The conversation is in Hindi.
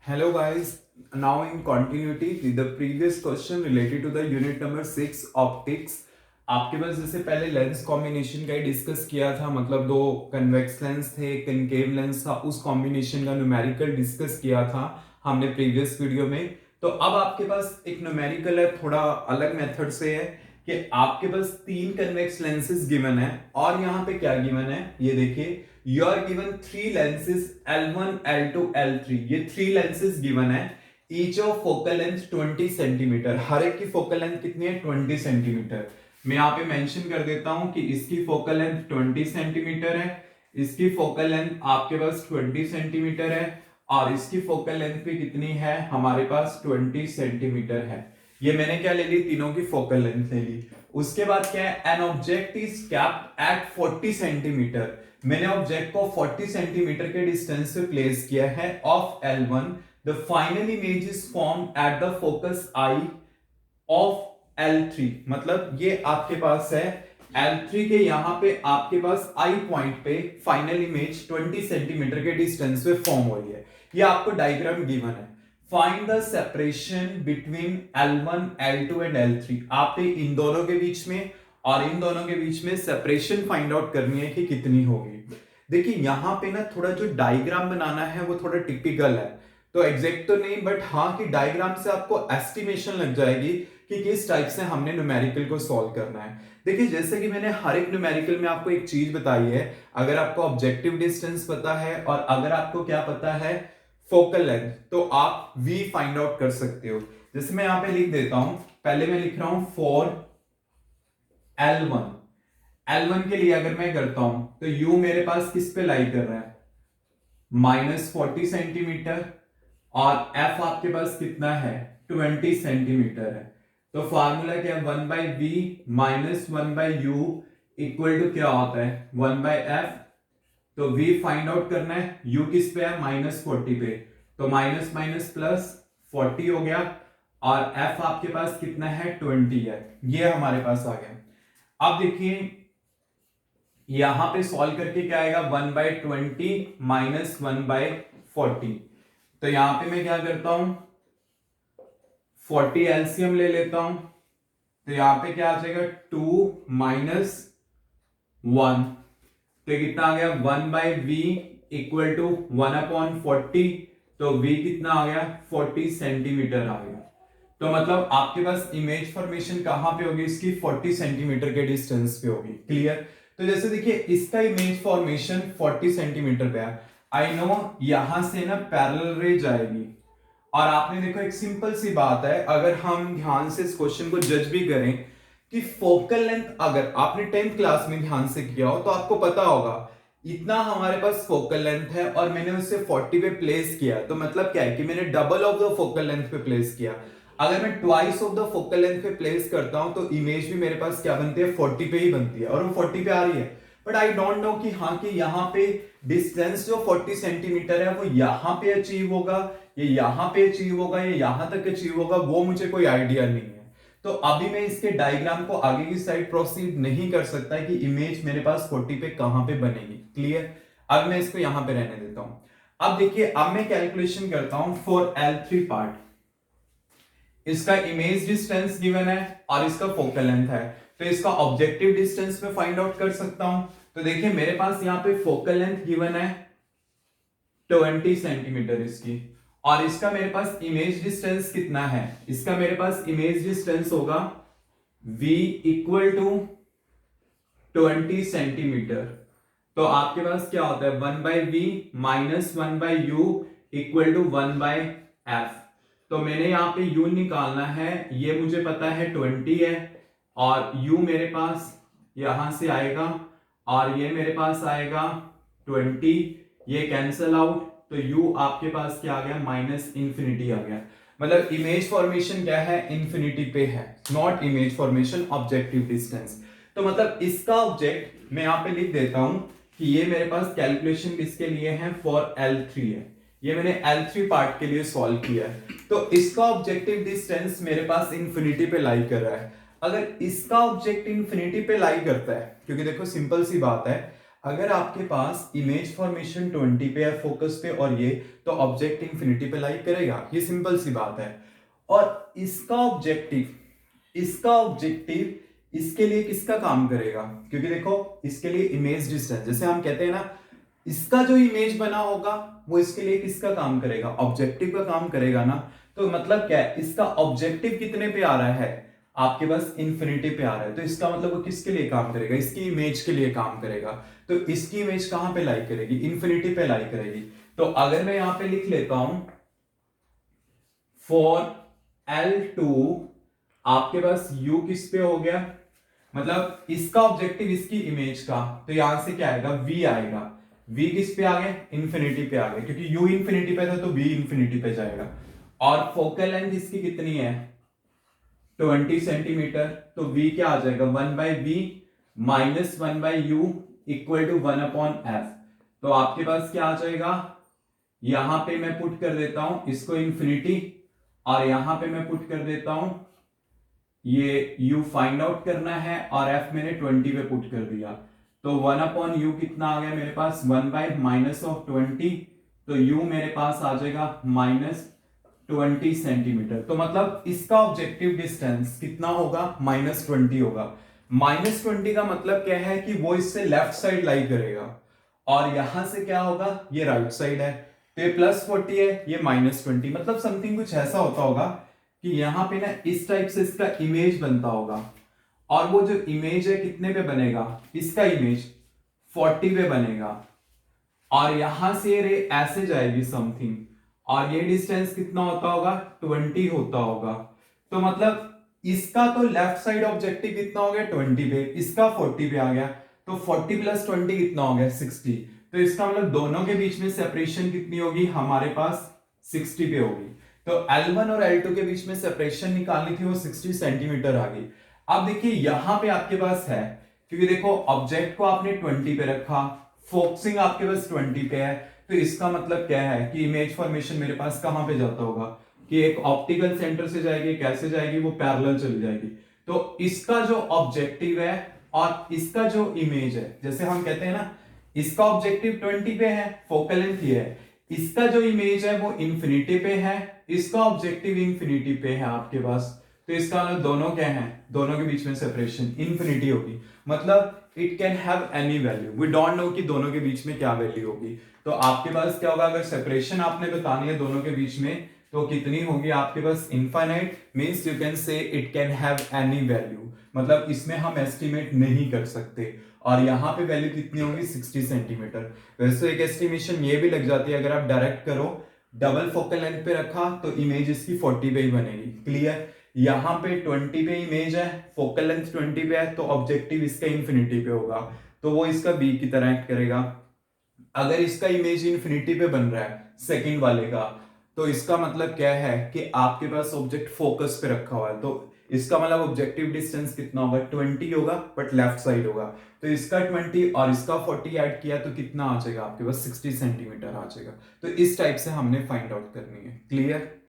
Hello guys, now in continuity with the previous question related to the unit number 6 optics. आपके पास जैसे पहले लेंस कॉम्बिनेशन का ही डिस्कस किया था, मतलब दो कन्वेक्स लेंस थे, कनकेव लेंस था, उस कॉम्बिनेशन का न्यूमेरिकल डिस्कस किया था हमने प्रीवियस वीडियो में। तो अब आपके पास एक न्यूमेरिकल है, थोड़ा अलग मेथड से है कि आपके पास तीन कन्वेक्स लेंसेज गिवन है और यहाँ पे क्या गिवन है ये देखिए, you are given three lenses L1, L2, L3। ये थ्री lenses given है, each of focal length 20 centimetre. हर एक की फोकल लेंथ कितनी है? 20 सेंटीमीटर। मैं यहाँ पे मेंशन कर देता हूं कि इसकी फोकल लेंथ 20 सेंटीमीटर है, इसकी फोकल लेंथ आपके पास 20 सेंटीमीटर है और इसकी फोकल लेंथ भी कितनी है? हमारे पास 20 सेंटीमीटर है। ये मैंने क्या ले ली? तीनों की फोकल लेंथ ले ली। उसके बाद क्या है? An object is kept eight 40 centimetre. मैंने ऑब्जेक्ट को 40 सेंटीमीटर के डिस्टेंस पे प्लेस किया है of L1। The final image is formed at the focus I of L3। मतलब ये आपके पास है L3 के यहां पे आपके पास आई पॉइंट पे फाइनल इमेज 20 सेंटीमीटर के डिस्टेंस पे फॉर्म हो रही है। ये आपको डायग्राम गिवन है। Find the separation between L1, L2 and L3। आपने इन दोनों के बीच में और इन दोनों के बीच में सेपरेशन फाइंड आउट करनी है कि कितनी होगी। देखिए यहां पे ना थोड़ा जो डायग्राम बनाना है वो थोड़ा टिपिकल है, तो एग्जैक्ट तो नहीं बट हाँ कि डायग्राम से आपको एस्टिमेशन लग जाएगी कि किस टाइप से हमने न्यूमेरिकल को सॉल्व करना है। देखिए जैसे कि मैंने हर एक न्यूमेरिकल में आपको एक चीज बताई है, अगर आपको ऑब्जेक्टिव डिस्टेंस पता है और अगर आपको क्या पता है, फोकल लेंथ, तो आप v फाइंड आउट कर सकते हो। जैसे मैं यहां पे लिख देता हूं, पहले मैं लिख रहा हूं फॉर L1। L1 के लिए अगर मैं करता हूं तो u मेरे पास किस पे लाई कर रहा है? -40 सेंटीमीटर और f आपके पास कितना है? 20 सेंटीमीटर है। तो फार्मूला क्या है? 1/v minus 1/u equal to क्या होता है? 1/f। तो v फाइंड आउट करना है, u किस पे है? -40 पे, तो माइनस माइनस प्लस 40 हो गया और f आपके पास कितना है? 20 है। ये हमारे पास आ गया। अब देखिए यहां पे सॉल्व करके क्या आएगा? 1/20 माइनस 1/40। तो यहां पे मैं क्या करता हूं, 40 एलसीएम ले लेता हूं, तो यहां पे क्या आ जाएगा? 2 माइनस 1, तो कितना आ गया? 1/v equal to 1/40। तो v कितना आ गया? 40 सेंटीमीटर आ गया। तो मतलब आपके पास इमेज फॉर्मेशन कहां पे होगी? इसकी 40 सेंटीमीटर के डिस्टेंस पे होगी। क्लियर? तो जैसे देखिए इसका इमेज फॉर्मेशन 40 सेंटीमीटर पे है। आई नो यहां से ना पैरेलल रे जाएगी और आपने देखो एक सिंपल सी बात है, अगर हम ध्यान से इस क्वेश्चन को जज भी करें कि फोकल लेंथ अगर आपने 10th क्लास में ध्यान से किया हो तो आपको पता होगा इतना हमारे पास फोकल लेंथ है और मैंने उसे 40 पे प्लेस किया, तो मतलब क्या है कि मैंने double of the focal length पे प्लेस किया। अगर मैं twice of the focal length पे प्लेस करता हूं तो इमेज भी मेरे पास क्या बनती है? 40 पे ही बनती है और वो 40 पे आ रही है। बट आई डोंट नो कि हाँ कि यहाँ पे डिस्टेंस जो 40 सेंटीमीटर है वो यहाँ पे अचीव होगा, ये यहां पे अचीव होगा, ये यहां तक अचीव होगा, वो मुझे कोई आइडिया नहीं है। तो अभी मैं इसके डायग्राम को आगे की साइड प्रोसीड नहीं कर सकता कि इमेज मेरे पास 40 पे कहां पे बनेगी। क्लियर? अब मैं इसको यहां पे रहने देता हूं। अब देखिए अब मैं कैलकुलेशन करता हूं फॉर L3 पार्ट। इसका इमेज डिस्टेंस गिवन है और इसका फोकल लेंथ है, तो इसका ऑब्जेक्टिव डिस्टेंस में फाइंड आउट कर सकता हूं। तो देखिए मेरे पास यहां पे फोकल लेंथ गिवन है 20 सेंटीमीटर इसकी, और इसका मेरे पास इमेज डिस्टेंस कितना है? इसका मेरे पास इमेज डिस्टेंस होगा v इक्वल टू 20 सेंटीमीटर। तो आपके पास क्या होता है? 1/v minus 1/u equal to 1/f। तो मैंने यहां पे u निकालना है, ये मुझे पता है 20 है और u मेरे पास यहां से आएगा और ये मेरे पास आएगा 20, ये कैंसल आउट, तो u आपके पास क्या आ गया? माइनस इंफिनिटी आ गया। मतलब इमेज फॉर्मेशन क्या है? इंफिनिटी पे है, not image formation objective distance. तो मतलब इसका ऑब्जेक्ट मैं यहां पे लिख देता हूं कि ये मेरे पास कैलकुलेशन किसके लिए है? फॉर L3 है। ये मैंने L3 पार्ट के लिए सॉल्व किया है। तो इसका ऑब्जेक्टिव डिस्टेंस मेरे पास इंफिनिटी पे लाई कर रहा है। अगर इसका ऑब्जेक्ट इंफिनिटी पे लाई करता है, क्योंकि देखो सिंपल सी बात है, अगर आपके पास इमेज फॉर्मेशन 20 पे है फोकस पे और ये, तो ऑब्जेक्ट इंफिनिटी पे लाई करेगा, ये सिंपल सी बात है। और इसका ऑब्जेक्टिव इसके लिए किसका काम करेगा, क्योंकि देखो इसके लिए इमेज डिस्टेंस, जैसे हम कहते हैं ना, इसका जो इमेज बना होगा वो इसके लिए किसका काम करेगा, ऑब्जेक्टिव का काम करेगा ना। तो मतलब क्या है, इसका ऑब्जेक्टिव कितने पे आ रहा है, आपके पास इंफिनिटी पे आ रहा है, तो इसका मतलब वो किसके लिए काम करेगा, इसकी इमेज के लिए काम करेगा। तो इसकी इमेज कहां पे लाई करेगी, इंफिनिटी पे लाई करेगी। तो अगर मैं यहां पे लिख लेता हूं फॉर L2, आपके पास U किस पे हो गया, मतलब इसका ऑब्जेक्टिव इसकी इमेज का, तो यहां से क्या आएगा, V आएगा। V किस पे आ गया, इंफिनिटी पे आ गया, क्योंकि U इंफिनिटी पे था तो V इंफिनिटी पे जाएगा। और फोकल लेंथ इसकी कितनी है, 20 सेंटीमीटर, तो V क्या आ जाएगा, 1/V minus 1/U equal to 1/F। तो आपके पास क्या आ जाएगा, यहां पे मैं पुट कर देता हूं इसको इंफिनिटी, और यहां पे मैं पुट कर देता हूं ये U फाइंड आउट करना है, और F मैंने 20 पे पुट कर दिया। तो 1/U कितना आ गया मेरे पास, 1/-20, तो U मेरे पास आ जाएगा -20 सेंटीमीटर। तो मतलब इसका ऑब्जेक्टिव डिस्टेंस कितना होगा, -20 होगा। -20 का मतलब क्या है कि वो इससे लेफ्ट साइड लाई करेगा, और यहां से क्या होगा, ये राइट साइड है, तो ये +40 है, ये -20, मतलब समथिंग कुछ ऐसा होता होगा कि यहां पे ना इस टाइप से इसका इमेज बनता होगा, और वो जो इमेज है कितने पे बनेगा, इसका इमेज 40 पे बनेगा, और यहां से रे ऐसे जाएगी समथिंग, और ये डिस्टेंस कितना होता होगा, 20 होता होगा। तो मतलब इसका तो लेफ्ट साइड ऑब्जेक्टिव कितना हो गया, 20 पे, इसका 40 पे आ गया, तो 40 + 20 कितना हो गया, 60। तो इसका मतलब दोनों के बीच में सेपरेशन कितनी होगी, हमारे पास 60 पे होगी। तो L1 और L2 के बीच में सेपरेशन निकालनी थी, वो 60 सेंटीमीटर आ गई। अब देखिए यहां पे आपके पास है, क्योंकि देखो ऑब्जेक्ट को आपने 20 पे रखा, फोकसिंग आपके पास 20 पे है, तो इसका मतलब क्या है कि इमेज फॉर्मेशन मेरे पास कहां पे जाता होगा, कि एक ऑप्टिकल सेंटर से जाएगी, कैसे जाएगी, वो पैरेलल चली जाएगी। तो इसका जो ऑब्जेक्टिव है और इसका जो इमेज है, जैसे हम कहते हैं ना, इसका ऑब्जेक्टिव 20 पे है, फोकल लेंथ ये है, इसका जो इमेज है वो इंफिनिटी पे है, इसका ऑब्जेक्टिव इंफिनिटी पे है आपके पास। तो इसका मतलब दोनों क्या है, दोनों के बीच में सेपरेशन इंफिनिटी होगी, मतलब it can have any value, we don't know कि दोनों के बीच में क्या वैल्यू होगी। तो आपके पास क्या होगा, अगर सेपरेशन आपने बतानी है दोनों के बीच में, तो कितनी होगी आपके पास, infinite, means you can say it can have any value, मतलब इसमें हम एस्टिमेट नहीं कर सकते। और यहाँ पे वैल्यू कितनी होगी, 60 सेंटीमीटर। वैसे एक एस्टिमेशन ये भी लग जाती है, अगर आप डायरेक्ट करो, डबल फोकल लेंथ पे रखा तो इमेज इसकी 40 पे ही बनेगी, क्लियर। यहाँ पे 20 पे इमेज है, फोकल लेंथ 20 पे है, तो ऑब्जेक्टिव इसका इंफिनिटी पे होगा, तो वो इसका बी की तरह एक्ट करेगा। अगर इसका इमेज इंफिनिटी पे बन रहा है सेकंड वाले का, तो इसका मतलब क्या है कि आपके पास ऑब्जेक्ट फोकस पे रखा हुआ है, तो इसका मतलब ऑब्जेक्टिव डिस्टेंस कितना होगा, 20 होगा, बट लेफ्ट साइड होगा। तो इसका 20 और इसका 40 ऐड किया तो कितना आ जाएगा आपके पास, 60 सेंटीमीटर आ जाएगा। तो इस टाइप से हमने फाइंड आउट करनी है, क्लियर।